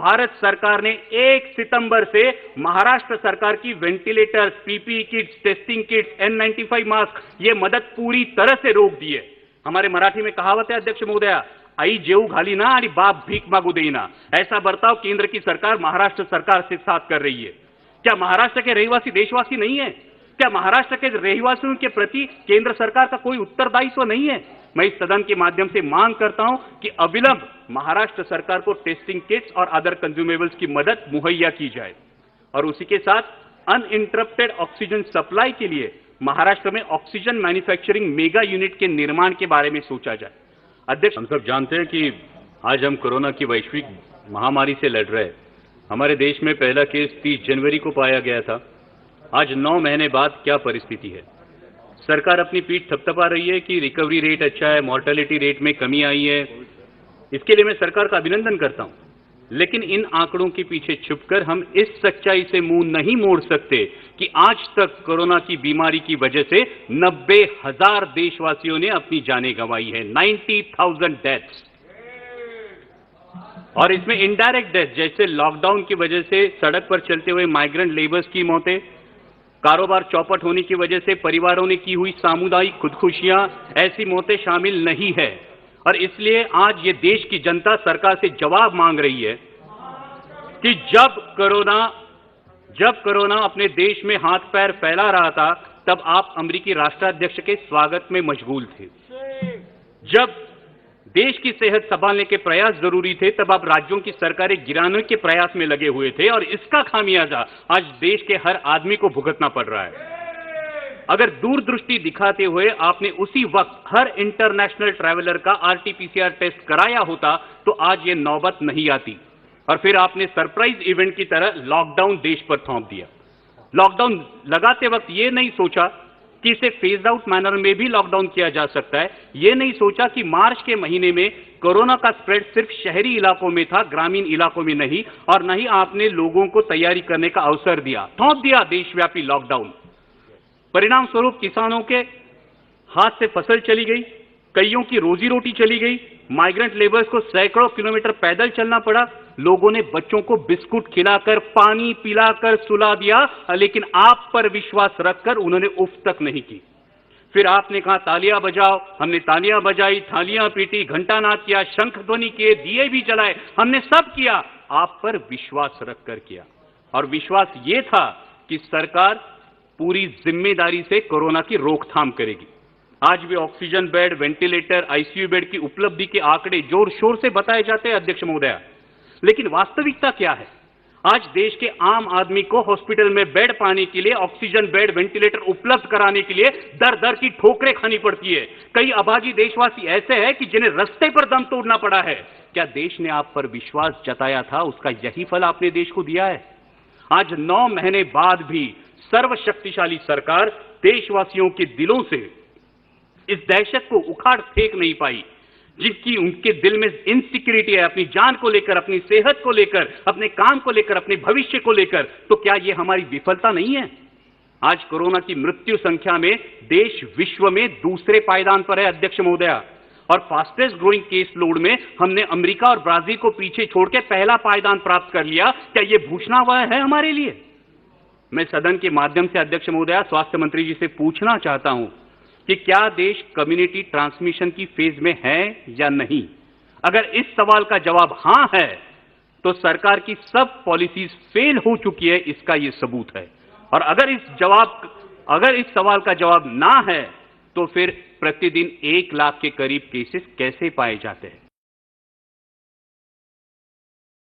भारत सरकार ने 1 सितंबर से महाराष्ट्र सरकार की ventilators, PPE kits, testing kits, N95 mask ये मदद पूरी तरह से रोक दी है। हमारे मराठी में कहावत है अध्यक्ष महोदया, आई जेऊ घाली ना आणि बाप भीक मागू देईना। ऐसा बर्ताव केंद्र की सरकार महाराष्ट्र सरकार से साथ कर रही है। क्या महाराष्ट्र के रहवासी देशवासी नहीं है? क्या महाराष्ट्र के रहवासियों के प्रति केंद्र सरकार का कोई उत्तरदायित्व नहीं है? मैं इस सदन के माध्यम से मांग करता हूं कि अविलंब महाराष्ट्र सरकार को टेस्टिंग किट्स और अदर कंज्यूमेबल्स की मदद मुहैया की जाए और उसी के साथ अनइंटरप्टेड ऑक्सीजन सप्लाई के लिए महाराष्ट्र में ऑक्सीजन मैन्युफैक्चरिंग मेगा यूनिट के निर्माण के बारे में सोचा जाए। अध्यक्ष, हम सब जानते हैं कि आज हम कोरोना की वैश्विक महामारी से लड़ रहे हैं। हमारे देश में पहला केस 30 जनवरी को पाया गया था। आज 9 महीने बाद क्या परिस्थिति है? सरकार अपनी पीठ थपथपा रही है कि रिकवरी रेट अच्छा है, मॉर्टेलिटी रेट में कमी आई है। इसके लिए मैं सरकार का अभिनंदन करता हूं, लेकिन इन आंकड़ों के पीछे छुपकर हम इस सच्चाई से मुंह नहीं मोड़ सकते कि आज तक कोरोना की बीमारी की वजह से 90,000 देशवासियों ने अपनी जानें गंवाई है। 90,000 डेथ्स, और इसमें इनडायरेक्ट डेथ जैसे लॉकडाउन की वजह से सड़क पर चलते हुए माइग्रेंट लेबर्स की मौतें, कारोबार चौपट होने की वजह से परिवारों ने की हुई सामुदायिक खुदकुशियां, ऐसी मौतें शामिल नहीं है। और इसलिए आज ये देश की जनता सरकार से जवाब मांग रही है कि जब कोरोना अपने देश में हाथ पैर फैला रहा था, तब आप अमेरिकी राष्ट्राध्यक्ष के स्वागत में मशगूल थे। जब देश की सेहत संभालने के प्रयास जरूरी थे, तब आप राज्यों की सरकारें गिराने के प्रयास में लगे हुए थे और इसका खामियाजा आज देश के हर आदमी को भुगतना पड़ रहा है। अगर दूरदृष्टि दिखाते हुए आपने उसी वक्त हर इंटरनेशनल ट्रैवलर का RT-PCR टेस्ट कराया होता तो आज ये नौबत नहीं आती। और फिर आपने सरप्राइज इवेंट की तरह लॉकडाउन देश पर थोप दिया। लॉकडाउन लगाते वक्त ये नहीं सोचा कि इसे फेज आउट मैनर में भी लॉकडाउन किया जा सकता है। ये नहीं सोचा कि मार्च के महीने में कोरोना का स्प्रेड सिर्फ शहरी इलाकों में था, ग्रामीण इलाकों में नहीं, और नहीं आपने लोगों को तैयारी करने का अवसर दिया। थोप दिया देशव्यापी लॉकडाउन। परिणाम स्वरूप किसानों के हाथ से फसल चली गई, कईयों की रोजी रोटी चली गई, माइग्रेंट लेबर्स को सैकड़ों किलोमीटर पैदल चलना पड़ा, लोगों ने बच्चों को बिस्कुट खिलाकर, पानी पिलाकर सुला दिया, लेकिन आप पर विश्वास रखकर उन्होंने उफ तक नहीं की। फिर आपने कहा तालियां बजाओ, हमने तालियां बजाई, थालियां पीटी, घंटानाद किया, शंख ध्वनि किए, दिए भी जलाए, हमने सब किया, आप पर विश्वास रखकर किया। और विश्वास ये था कि सरकार पूरी जिम्मेदारी से कोरोना की रोकथाम करेगी। आज भी oxygen bed, ventilator, ICU bed की उपलब्धि के आंकड़े जोर शोर से बताए जाते हैं अध्यक्ष महोदया, लेकिन वास्तविकता क्या है? आज देश के आम आदमी को हॉस्पिटल में बेड पाने के लिए, ऑक्सीजन बेड, वेंटिलेटर उपलब्ध कराने के लिए दर दर की ठोकरें खानी पड़ती है। कई अभागी देशवासी ऐसे हैं कि जिन्हें रास्ते पर दम तोड़ना पड़ा है। क्या देश ने आप पर विश्वास जताया था, उसका यही फल आपने देश को दिया है? आज 9 महीने बाद भी सर्वशक्तिशाली सरकार देशवासियों के दिलों से इस दहशत को उखाड़ फेंक नहीं पाई, जिसकी उनके दिल में इनसिक्योरिटी है, अपनी जान को लेकर, अपनी सेहत को लेकर, अपने काम को लेकर, अपने भविष्य को लेकर। तो क्या यह हमारी विफलता नहीं है? आज कोरोना की मृत्यु संख्या में देश विश्व में दूसरे पायदान पर है अध्यक्ष महोदया, और फास्टेस्ट ग्रोइंग केस लोड में हमने अमेरिका और ब्राजील को पीछे छोड़ के पहला पायदान प्राप्त कर लिया। क्या यह भूषणावह है हमारे लिए? मैं सदन के माध्यम से अध्यक्ष महोदया स्वास्थ्य मंत्री जी से पूछना चाहता हूं कि क्या देश कम्युनिटी ट्रांसमिशन की फेज में है या नहीं? अगर इस सवाल का जवाब हां है, तो सरकार की सब पॉलिसीज फेल हो चुकी है, इसका यह सबूत है। और अगर इस सवाल का जवाब ना है, तो फिर प्रतिदिन 1 लाख के करीब केसेस कैसे पाए जाते हैं?